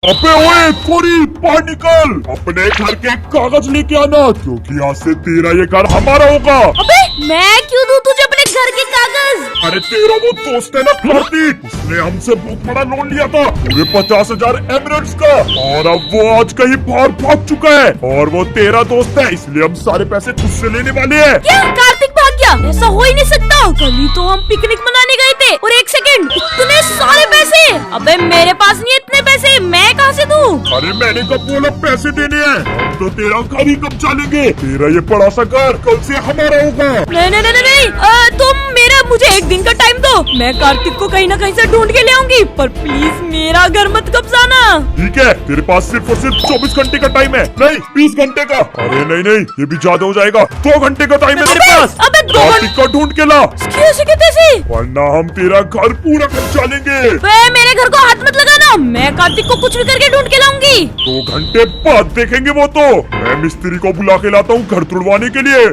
अबे ओए कोरी, बाहर निकल, अपने घर के कागज लेके आना, क्योंकि आज से तेरा ये घर हमारा होगा। अबे मैं क्यों दूं तुझे अपने घर के कागज? अरे तेरा वो दोस्त है ना कार्तिक, उसने हमसे बहुत बड़ा लोन लिया था, पूरे 50,000 एमरेट्स का, और अब वो आज कहीं बाहर भाग चुका है, और वो तेरा दोस्त है, इसलिए हम सारे पैसे खुद से लेने वाले हैं। क्या कार्तिक भाग गया? ऐसा हो ही नहीं सकता। कल ही तो हम पिकनिक मनाने गए थे, और एक सेकंड, इतने सारे पैसे? अबे मेरे पास नहीं इतने पैसे, मैं कहाँ से दूं? अरे मैंने कब बोला पैसे देने हैं? हम तो तेरा घर ही कब चलेंगे, तेरा ये बड़ा सा घर कल से हमारा होगा। नहीं नहीं नहीं नहीं, तुम मुझे एक दिन का टाइम दो, मैं कार्तिक को कहीं ना कहीं से ढूंढ के ले आऊंगी, पर प्लीज मेरा घर मत कब्जाना। ठीक है, तेरे पास सिर्फ और सिर्फ 24 घंटे का टाइम है, नहीं 20 घंटे का। अरे नहीं नहीं, ये भी ज्यादा हो जाएगा, 2 घंटे का टाइम है मेरे पास। अबे 2 कार्तिक को ढूंढ के ला, कैसे? वरना हम तेरा घर पूरा कब्जा लेंगे। मेरे घर को हाथ मत लगाना, मैं कार्तिक को कुछ भी करके ढूंढ के लाऊंगी। 2 घंटे बाद देखेंगे वो तो, मैं मिस्त्री को बुला के लाता हूँ घर तुड़वाने के लिए।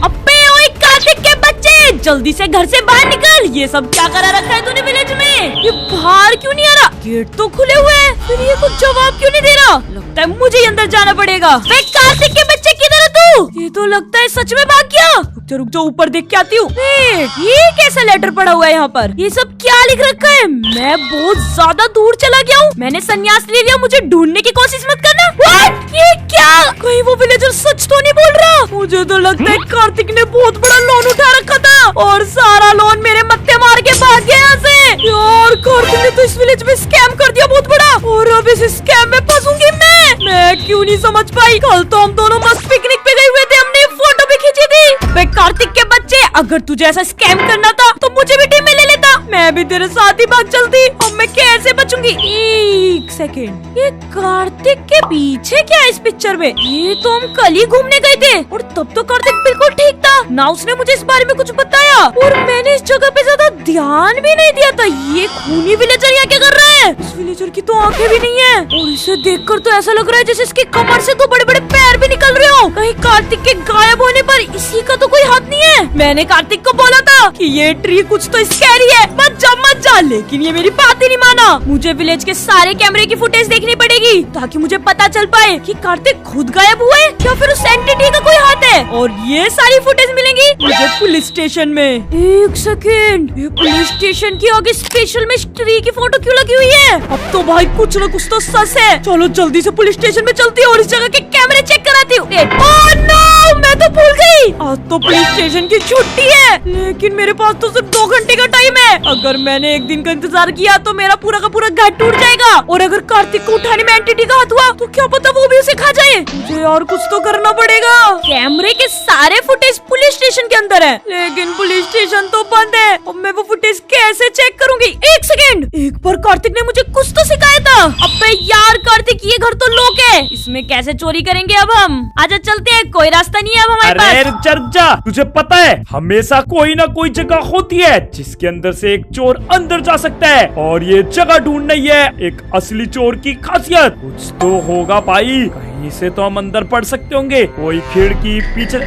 अबे ओए कार्तिक के बच्चे, जल्दी से घर से बाहर निकल। ये सब क्या करा रखा है तूने विलेज में? ये बाहर क्यों नहीं आ रहा? गेट तो खुले हुए हैं, फिर ये कुछ जवाब क्यों नहीं दे रहा? लगता है मुझे ही अंदर जाना पड़ेगा। वे कार्तिक के बच्चे किधर है तू? ये तो लगता है सच में भाग गया। रुक जा ऊपर देख के आती हूँ। ये कैसा लेटर पड़ा हुआ है यहाँ पर? ये सब क्या लिख रखा है? मैं बहुत ज्यादा दूर चला गया हूँ, मैंने संन्यास ले लिया, मुझे ढूंढने की कोशिश मत करना। What? ये क्या? कहीं वो विलेजर सच तो नहीं बोल रहा? मुझे तो लगता है कार्तिक ने बहुत बड़ा लोन उठा रखा था, और सारा लोन मेरे मत्थे मार के भाग गया यहाँ से। यार कार्तिक ने तो इस विलेज में स्कैम कर दिया बहुत बड़ा, और अब इस स्कैम में फंसूंगी मैं क्यों नहीं समझ पाई? कल तो हम दोनों मस्त पिकनिक पे गए हुए थे, हमने फोटो भी खींची थी। बे कार्तिक के बच्चे, अगर तुझे ऐसा स्कैम करना था तो मुझे भी टीम में ले लेता, मैं भी तेरे साथ ही भाग चलती। अब मैं कैसे बचूंगी? एक सेकेंड, ये कार्तिक के पीछे क्या है इस पिक्चर में? ये तो हम कल ही घूमने गए थे, और तब तो कार्तिक बिल्कुल ठीक था ना, उसने मुझे इस बारे में कुछ बताया, और मैंने इस जगह पे ज्यादा ध्यान भी नहीं दिया था। ये खूनी विलेजर यहाँ क्या कर रहा है? इस विलेजर की तो आंखें भी नहीं है, और इसे देखकर तो ऐसा लग रहा है जैसे इसकी कमर से 2 बड़े-बड़े पैर भी निकल रहे हो। कहीं कार्तिक के गायब होने पर इसी का तो कोई हाथ नहीं है? मैंने कार्तिक को बोला था कि ये ट्री कुछ तो स्कैरी है, मत जा, लेकिन ये मेरी बात ही नहीं माना। मुझे विलेज के सारे कैमरे की फुटेज देखनी पड़ेगी, ताकि मुझे पता चल पाए कि कार्तिक खुद गायब हुए या फिर उस एंटिटी का कोई हाथ है, और ये सारी फुटेज मिलेंगी मुझे पुलिस स्टेशन में। एक सेकेंड, ये पुलिस स्टेशन की आगे स्पेशल में ट्री की फोटो क्यों लगी हुई है? अब तो भाई कुछ न कुछ तो सच है। चलो जल्दी से पुलिस स्टेशन में चलती हूँ और इस जगह के कैमरे चेक कराती हूँ। ओह नो, मैं तो भूल गई, आज तो पुलिस स्टेशन की छुट्टी है, लेकिन मेरे पास तो सिर्फ 2 घंटे का टाइम है। अगर मैंने एक दिन का इंतजार किया तो मेरा पूरा का पूरा घर टूट जाएगा, और अगर कार्तिक को उठाने में एंटिटी का हाथ हुआ तो क्या पता वो भी उसे खा जाए। मुझे और कुछ तो करना पड़ेगा। कैमरे के सारे फुटेज पुलिस स्टेशन के अंदर है, लेकिन पुलिस स्टेशन तो बंद है। अब मैं वो फुटेज कैसे चेक करूंगी? एक सेकेंड, एक बार कार्तिक ने मुझे कुछ तो सिखाया था। अबे यार कार्तिक, ये घर तो लॉक है, इसमें कैसे चोरी करेंगे अब हम? आजा चलते हैं, कोई रास्ता नहीं है अब हमारे पास। अरे रुक जा, तुझे पता है हमेशा कोई ना कोई जगह होती है जिसके अंदर से एक चोर अंदर जा सकता है, और ये जगह ढूंढना ही है एक असली चोर की खासियत। कुछ तो होगा भाई, कहीं से तो हम अंदर पड़ सकते होंगे। कोई खिड़की पीछे,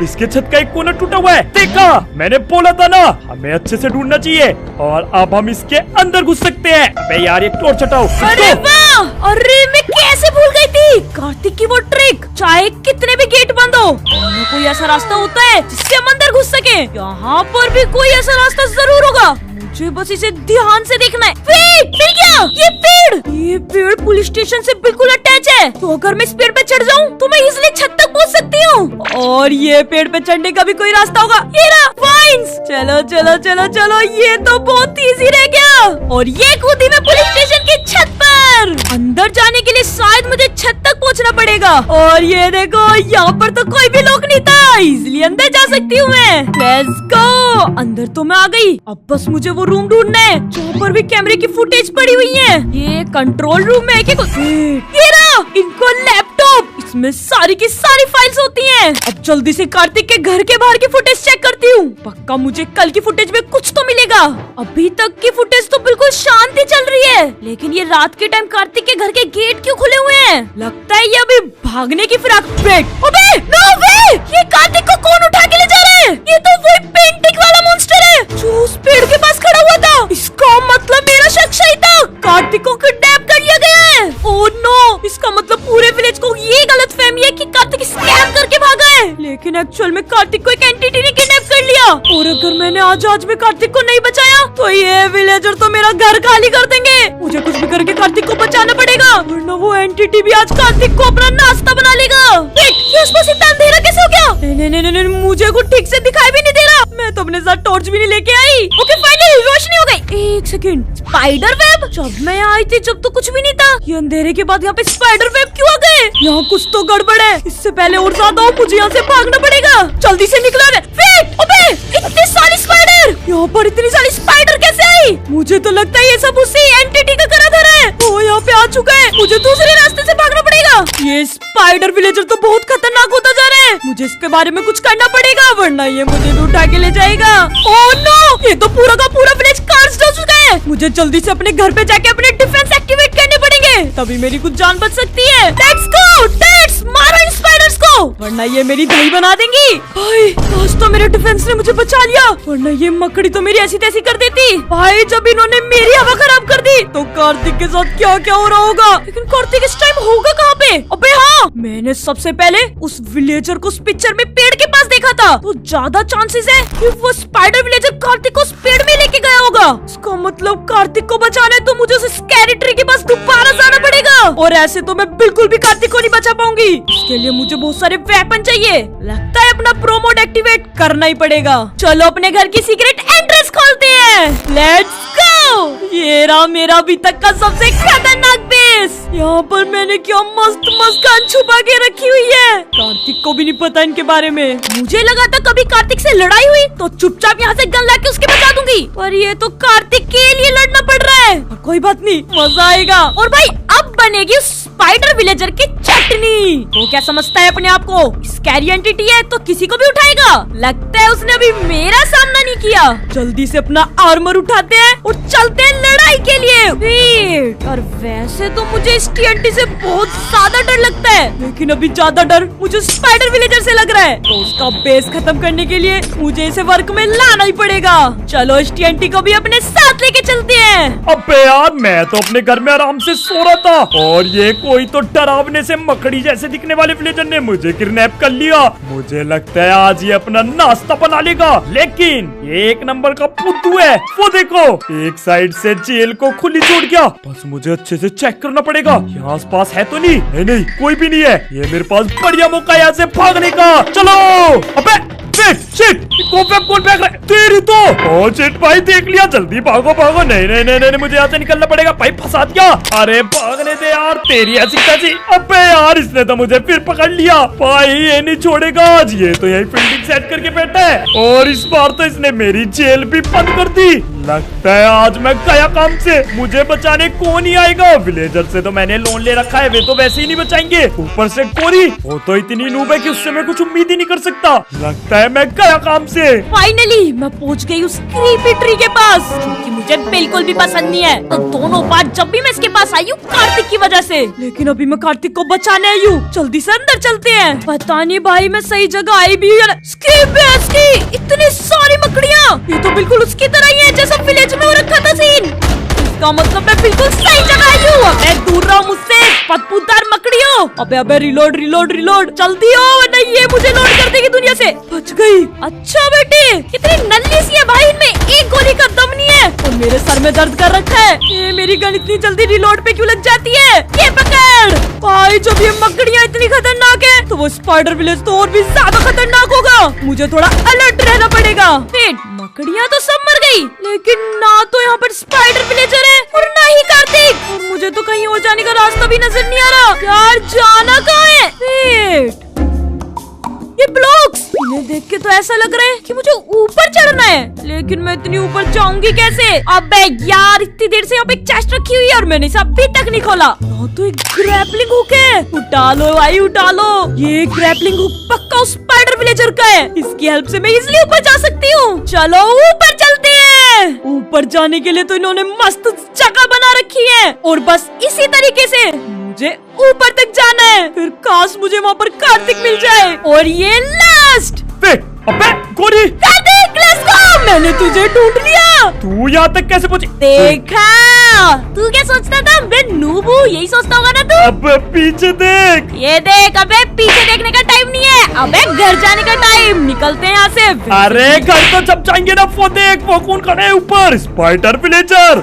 इसके छत का एक कोना टूटा हुआ है, देखा? मैंने बोला था ना, हमें अच्छे से ढूंढना चाहिए, और अब हम इसके अंदर घुस सकते हैं। अबे यार ये टॉर्च हटाओ। अरे वाह, अरे मैं कैसे भूल गई थी कार्तिक की वो ट्रिक। चाहे कितने भी गेट बंद हो, कोई ऐसा रास्ता होता है जिससे हम अंदर घुस सके। यहाँ पर भी कोई ऐसा रास्ता जरूर होगा, मुझे बस इसे ध्यान से देखना है। वेट, मिल गया, ये पेड़ पुलिस स्टेशन से बिल्कुल अटैच है, तो अगर मैं इस पेड़ पे चढ़ जाऊँ तो मैं इजिली छत तक पहुँच सकती हूँ, और ये पेड़ पे चढ़ने का भी कोई रास्ता होगा। ये रहा वाइन्स। चलो चलो चलो चलो, ये तो बहुत इजी रह गया, और ये कूदी मैं पुलिस स्टेशन की छत पर। अंदर जाने के लिए शायद मुझे छत तक पहुँचना पड़ेगा, और ये देखो यहाँ पर तो कोई भी लोग नहीं था, इजिली अंदर जा सकती हूँ मैं। लेट्स गो, अंदर तो मैं आ गई, अब बस मुझे वो रूम ढूंढना है जहाँ पर भी कैमरे की फुटेज पड़ी हुई है। ये कंट्रोल रूम है क्या? ये रहा, इनको लैपटॉप, इसमें सारी की सारी फाइल्स होती हैं। अब जल्दी से कार्तिक के घर के बाहर की फुटेज चेक करती हूँ, पक्का मुझे कल की फुटेज में कुछ तो मिलेगा। अभी तक की फुटेज तो बिल्कुल शांति चल रही है, लेकिन ये रात के टाइम कार्तिक के घर के गेट क्यों खुले हुए हैं? लगता है ये अभी भागने की फिराक। अबे नो वे, ये कार्तिक को कौन उठा के ले जा रहा है? ये तो वही पेंटिंग वाला मॉन्स्टर है जो उस पेड़ के पास खड़ा हुआ था। इसका मतलब मेरा शक सही था, कार्तिक को किडनैप कर लिया गया है। ओह नो, इसका मतलब पूरे विलेज को ये गलतफहमी है कि कार्तिक स्कैम करके भागा है। लेकिन एक्चुअल में कार्तिक को एक एंटिटी ने किडनैप कर लिया, और अगर मैंने आज में कार्तिक को नहीं बचाया तो ये विलेजर तो मेरा घर खाली कर देंगे। मुझे कुछ भी करके कार्तिक को बचाना पड़ेगा, वरना वो एंटिटी भी आज कार्तिक को अपना नाश्ता बना लेगा। ये आसपास इतना अंधेरा कैसे हो गया? नहीं, मुझे कुछ ठीक से दिखाई भी नहीं दे रहा। मैं तो अपने साथ टॉर्च भी नहीं लेके आई। ओके फाइनली रोशनी हो गई। एक सेकंड, स्पाइडर वेब? जब मैं यहाँ आई थी जब तो कुछ भी नहीं था। ये अंधेरे के बाद यहाँ पे स्पाइडर वेब क्यों आ गए? यहाँ कुछ तो गड़बड़ है। इससे पहले और ज्यादा हो, मुझे यहाँ से भागना पड़ेगा। जल्दी से निकलो। अबे इतनी सारी स्पाइडर, यहाँ पर इतनी सारी स्पाइडर कैसे आई? मुझे तो लगता है ये सब उसी एंटिटी का करा धरा है। वो यहाँ पे आ चुका है, मुझे दूसरे रास्ते से भागना पड़ेगा। ये स्पाइडर विलेजर तो बहुत खतरनाक होता जा रहा है। मुझे इसके बारे में कुछ करना पड़ेगा, वरना ये मुझे भी उठा के ले जाएगा। ओह नो, ये तो पूरा का पूरा विलेज कार्स हो चुका है। मुझे जल्दी से अपने घर पे जाके अपने डिफेंस एक्टिवेट करने पड़ेंगे, तभी मेरी कुछ जान बच सकती है। लेट्स गो, लेट्स मारो इन स्पाइडर्स को, वरना ये मेरी दही बना देंगी। भाई आज तो मेरे डिफेंस ने मुझे बचा लिया, वरना ये मकड़ी तो मेरी ऐसी तैसी कर देती। भाई जब इन्होंने मेरी हवा खराब कर दी तो कार्तिक के साथ क्या क्या हो रहा होगा। लेकिन कार्तिक इस टाइम होगा कहाँ पे? अबे हाँ, मैंने सबसे पहले उस विलेजर को उस पिक्चर में पेड़ के पास देखा था, तो ज्यादा चांसेस है कि वो स्पाइडर विलेजर कार्तिक को उस पेड़ में लेके गया होगा। इसका मतलब कार्तिक को बचाना है तो मुझे उस स्कैरी ट्री के पास दोबारा जाना पड़ेगा, और ऐसे तो मैं बिल्कुल भी कार्तिक को नहीं बचा पाऊंगी। इसके लिए मुझे बहुत सारे वेपन चाहिए। लगता है अपना प्रो मोड एक्टिवेट करना ही पड़ेगा। चलो अपने घर की सीक्रेट एंट्रेंस खोलते हैं। Let's go. ये रहा मेरा अभी तक का सबसे खतरनाक बेस। यहाँ पर मैंने क्या मस्त मस्त गन छुपा के रखी हुई है। कार्तिक को भी नहीं पता इनके बारे में। मुझे लगा था कभी कार्तिक से लड़ाई हुई तो चुपचाप यहाँ से गन लाके उसके बचा दूंगी, पर ये तो कार्तिक के लिए लड़ना पड़ रहा है। कोई बात नहीं, मजा आएगा। और भाई अब बनेगी स्पाइडर विलेजर की चटनी। वो क्या समझता है अपने आप को? स्कैरी एंटिटी है तो किसी को भी उठाएगा। लगता है उसने अभी मेरा सामना नहीं किया। जल्दी से अपना आर्मर उठाते हैं और चलते हैं लड़ाई के लिए। वेट, और वैसे तो मुझे इस TNT से बहुत ज्यादा डर लगता है, लेकिन अभी ज्यादा डर मुझे स्पाइडर विलेजर से लग रहा है। तो उसका बेस खत्म करने के लिए मुझे इसे वर्क में लाना ही पड़ेगा। चलो इस TNT को भी अपने साथ लेके चलते हैं। अबे यार, मैं तो अपने घर में आराम से सो रहा था और ये कोई तो डरावने से मकड़ी जैसे दिखने वाले विलेजर ने मुझे किडनैप कर लिया। मुझे लगता है आज ये अपना नाश्ता बना लेगा, लेकिन ये एक नंबर का फुद्दू है। वो देखो, एक साइड से जेल को खुली छोड़ गया। बस मुझे अच्छे से चेक करना पड़ेगा यहाँ आस पास है तो नहीं। नहीं, कोई भी नहीं है। ये मेरे पास बढ़िया मौका है यहाँ से भागने का। चलो। अबे शिट, कौन फेंक रहा है? तेरी तो। ओ शिट भाई, देख लिया। जल्दी भागो। नहीं, मुझे यहाँ से निकलना पड़ेगा। भाई फंसा दिया। अरे भागने दे यार, तेरी ऐसी कैसी। अबे यार, इसने तो मुझे फिर पकड़ लिया। भाई ये नहीं छोड़ेगा आज। ये तो यही फील्डिंग सेट करके बैठा है, और इस बार तो इसने मेरी जेल भी बंद कर दी। लगता है आज मैं गया काम से। मुझे बचाने कौन ही आएगा? विलेजर से तो मैंने लोन ले रखा है, वे तो वैसे ही नहीं बचाएंगे। ऊपर से कोरी, वो तो इतनी नूब है कि उससे मैं कुछ उम्मीद ही नहीं कर सकता। लगता है मैं गया काम से। फाइनली मैं पहुंच गई उस क्रीपी ट्री के पास, जो कि मुझे बिल्कुल भी पसंद नहीं है। तो दोनों बार जब भी मैं इसके पास आई हूँ कार्तिक की वजह से, लेकिन अभी मैं कार्तिक को बचाने आई हूँ। जल्दी से अंदर चलते हैं। पता नहीं भाई मैं सही जगह आई भी हूँ। इतनी सारी मकड़ियाँ, ये तो बिल्कुल उसकी तरह ही है जैसा विलेज में हो रखा था सीन। इसका मतलब मैं बिल्कुल सही जगह आई हूँ। मैं दूर रहो मुझसे पतपूदार मकड़ियों। अबे रिलोड। जल्दी हो, वरना ये मुझे लोड कर देगी दुनिया से। बच गई। अच्छा बेटी, कितनी नल्ली सी है भाई, इनमें एक गोली का दम नहीं है, और मेरे सर में दर्द कर रखा है। ये मेरी गन इतनी जल्दी रिलोड पे क्यों लग जाती है? ये पकड़ भाई। जब ये मकड़ियाँ इतनी खतरनाक है तो वो स्पाइडर विलेज तो और भी ज्यादा खतरनाक होगा। मुझे थोड़ा अलर्ट रहना पड़ेगा। मकड़ियाँ तो सब मर गई, लेकिन ना तो यहाँ पर स्पाइडर विलेजर है और ना ही कार्तिक, और मुझे तो कहीं और जाने का रास्ता भी नजर नहीं आ रहा। यार जाना कहाँ है? वेट, ये ब्लॉक्स, इन्हें देख के तो ऐसा लग रहा है कि मुझे ऊपर चढ़ना है, लेकिन मैं इतनी ऊपर जाऊंगी कैसे? अबे यार, इतनी देर से यहाँ पे एक चेस्ट रखी हुई है और मैंने इसे अभी तक नहीं खोला। ना तो एक ग्रैपलिंग हुक है। उठा लो भाई, उठा लो। ये ग्रैपलिंग हुक पक्का उस स्पाइडर विलेजर का है। इसकी हेल्प से मैं इजिली ऊपर जा सकती हूँ। चलो ऊपर चलते हैं। ऊपर जाने के लिए तो इन्होंने मस्त जगह बना रखी है, और बस इसी तरीके से मुझे ऊपर तक जाना है। फिर काश मुझे वहाँ पर कार्तिक मिल जाए। और ये लास्ट। अबे गोरी, कार्तिक, लेट्स गो। मैंने तुझे ढूंढ लिया। तू यहाँ तक कैसे पहुँची? देखा, तू क्या सोचता था मैं नूब हूँ, यही सोचता होगा ना तू। अब पीछे देख। ये देख, अबे पीछे देखने का टाइम नहीं है, अबे घर जाने का टाइम। निकलते हैं यहाँ से। अरे घर तो जब जाएंगे ना, वो देख वो कौन खड़े है ऊपर, स्पाइडर विलेजर।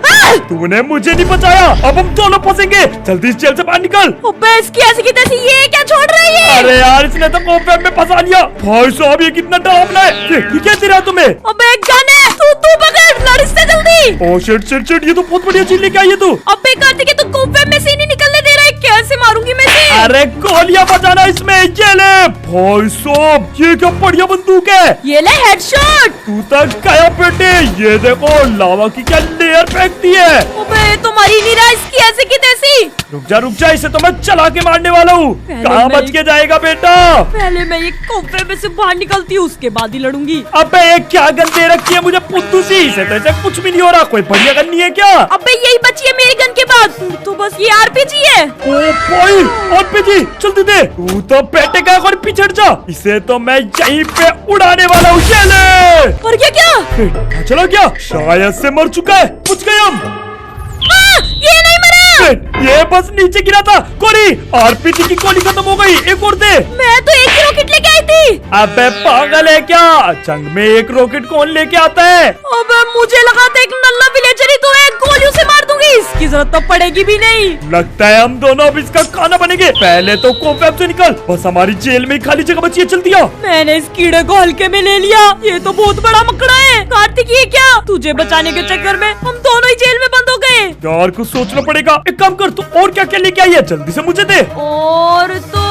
तूने मुझे नहीं बचाया, अब हम दोनों फंसेंगे। जल्दी इस जेल से बाहर निकल। अबे इसकी ऐसी की तैसी ये क्या छोड़ रही है? अरे यार, इसने तो कोफेम में फंसा लिया। भाई साहब, ये कितना डरावना है। ये क्या दे रहा है तुम्हें? अबे एक गन है, तू पकड़, लड़ इससे जल्दी। ओ शिट शिट शिट, ये तो बहुत बढ़िया चीज लेके आई है तू। अबे कार्तिक, तू कोफेम में से नहीं निकलने दे रहा है, कैसे मारूंगी मैं इसे? अरे गोलियां बजाना इसमें, ये ले। भाई साहब, ये क्या बढ़िया बंदूक है। ये ले हेडशॉट। तू तक गया बेटे। ये देखो लावा की क्या लेयर फेंकती है। अबे तुम्हारी नहीं रहा, इसकी ऐसे की तैसी। रुक जा, इसे तो मैं चला के मारने वाला हूँ। पहले कहाँ मैं- बच के जाएगा बेटा? पहले मैं ये कोफे में से बाहर निकलती हूँ, उसके बाद ही लड़ूंगी। अबे ये क्या गन दे रखी है मुझे पुत्तू सी, इसे तो ऐसे कुछ भी नहीं हो रहा। कोई बढ़िया गन नहीं है क्या? अबे यही बची है मेरी गन के बाद, तो बस ये आरपीजी है। ओ भाई, आरपीजी जल्दी दे। तू तो बेटे का और पिछड़ जा, इसे तो मैं यहीं पे उड़ाने वाला हूँ। ये ले। और क्या? चलो क्या, शायद से मर चुका है। पूछ गए हम। ये नहीं मरा। ये बस नीचे गिरा था। कोरी, आरपीजी की गोली खत्म हो गई, एक और दे। मैं तो एक ही रॉकेट लेके आई थी। अबे पागल है क्या? जंग में एक रॉकेट कौन लेके आता है? अबे मुझे लगा था एक नल्ला विलेजर ही तो है, गोलियों से मार दूंगी, इसकी जरूरत तो पड़ेगी भी नहीं। लगता है हम दोनों अब इसका खाना बनेंगे। पहले तो कोफैब से निकल, बस हमारी जेल में ही खाली जगह बची है। चल दिया। मैंने इस कीड़े को हल्के में ले लिया, ये तो बहुत बड़ा मकड़ा है। कार्तिक ये क्या, तुझे बचाने के चक्कर में हम दोनों ही जेल में बंद हो गए। यार कुछ सोचना पड़ेगा। एक काम कर, तू और क्या क्या लेके आई है, जल्दी से मुझे दे। और तो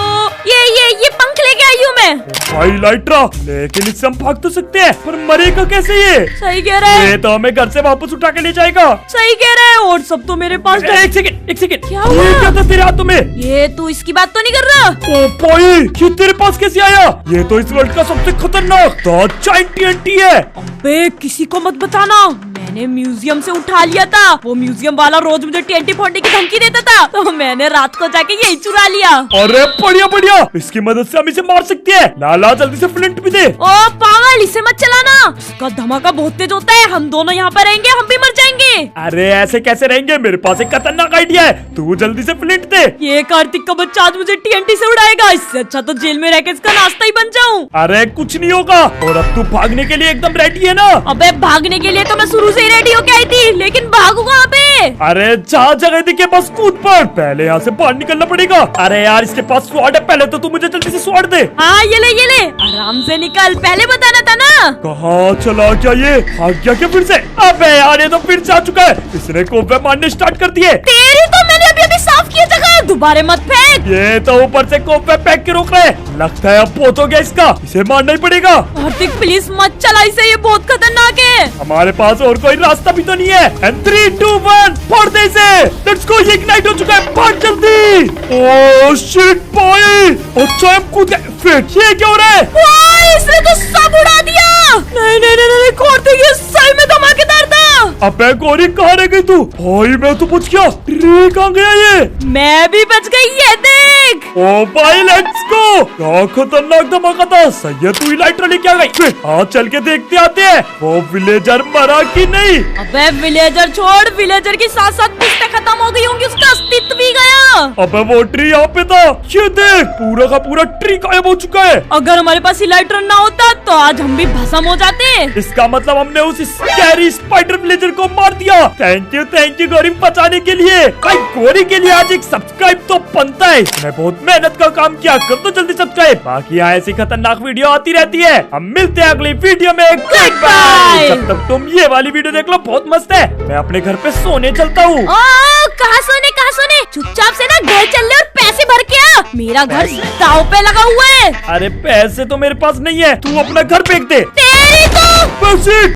ये पंख लेके आई हूँ मैं। भाई लाइट्रा, लेकिन इससे हम भाग तो सकते हैं, पर मरेगा कैसे ये? सही कह रहा है, ये तो हमें घर से वापस उठा के ले जाएगा। सही कह रहा है। और सब तो मेरे पास एक सेकंड, क्या हुआ? ये क्या था तेरे हाथों में? ये तू इसकी बात तो नहीं कर रहा? ओ भाई, ये तेरे पास कैसे आया? ये तो इस वर्ल्ड का सबसे खतरनाक जायंट TNT है। अबे किसी को मत बताना, मैंने म्यूजियम से उठा लिया था। वो म्यूजियम वाला रोज मुझे TNT फोड़ने की धमकी देता था, तो मैंने रात को जाके यही चुरा लिया। अरे बढ़िया बढ़िया, इसकी मदद से हम इसे मार सकते हैं। लाला जल्दी से फ्लिंट भी दे। ओ पागल, इसे मत चलाना, उसका धमाका बहुत तेज होता है। हम दोनों यहाँ पर रहेंगे, हम भी मर जाएंगे। अरे ऐसे कैसे रहेंगे, मेरे पास एक खतरनाक आइडिया है। तू जल्दी से फ्लिंट दे। ये कार्तिक का बच्चा आज मुझे TNT से उड़ाएगा, इससे अच्छा तो जेल में रहकर इसका नाश्ता ही बन जाऊं। अरे कुछ नहीं होगा। और अब तू भागने के लिए एकदम रेडी है ना? अबे भागने के लिए तो मैं शुरू से ही रेडी होके आई थी, लेकिन भागू कहाँ पे? अरे जहाँ जगह दिखे बस कूद पड़। पहले यहाँ से बाहर निकलना पड़ेगा। अरे यार, इसके पास स्वॉर्ड है, पहले तो तू मुझे जल्दी से स्वॉर्ड दे। हाँ ये ले, आराम से निकल, पहले बताना था ना। कहाँ चला क्या ये? भाग गया क्या फिर से? अबे यार, ये तो फिर से आ चुका है। इसने कोफे मारने स्टार्ट कर दिए। तेरी तो मैंने अभी साफ किया जगह, दोबारा मत फेंक। ये तो ऊपर से कोफे फेंक के रोक रहे हैं। लगता है अब बहुत हो गया इसका, इसे मारना ही पड़ेगा। कार्तिक प्लीज मत चला इसे, ये बहुत खतरनाक है। हमारे पास और कोई रास्ता भी तो नहीं है। 3, 2, 1 फोड़ दे इसे। लेट्स गो, ये इग्नाइट हो चुका है, भाग जल्दी। ओह शिट भाई, अच्छा हम कूद गए। फिर ये क्या हो रहा है? वाह, इसने तो सब उड़ा दिया। नहीं, कार्तिक ये सही में धमाकेदार था। अबे गोरी, कहाँ रह गई तू? भाई मैं तो बच गया। ट्री कहाँ गया ये? मैं भी बच गई, ये देख। ओ भाई लेट्स गो। क्या खतरनाक धमाका था। सही है, तू ही लाइटर लेके आ गई। हाँ चल के देखते आते हैं वो विलेजर मरा कि नहीं। अबे विलेजर छोड़, विलेजर के साथ साथ पुश्तें खत्म हो गई होंगी, उसका अस्तित्व भी गया। अबे वो ट्री यहाँ पे था, ये देख पूरा का पूरा ट्री गायब हो चुका है। अगर हमारे पास इलाइट्रॉन ना होता तो आज हम भी भस्म हो जाते। इसका मतलब हमने उस स्कैरी स्पाइडर विलेजर को मार दिया। थैंक यू गौरी बचाने के लिए। भाई गौरी के लिए आज एक सब्सक्राइब तो बनता है, इसने बहुत मेहनत का काम किया। कर दो जल्दी सब्सक्राइब, बाकी यहाँ ऐसी खतरनाक वीडियो आती रहती है। हम मिलते हैं अगली वीडियो में। Goodbye. जब तक तुम ये वाली वीडियो देख लो, बहुत मस्त है। मैं अपने घर पे सोने चलता हूँ। कहाँ सोने? चुपचाप से ना घर चल ले और पैसे भर के आ, मेरा घर दाव पे लगा हुआ है। अरे पैसे तो मेरे पास नहीं है, तू अपना घर फेंक दे। तेरी तो पैसे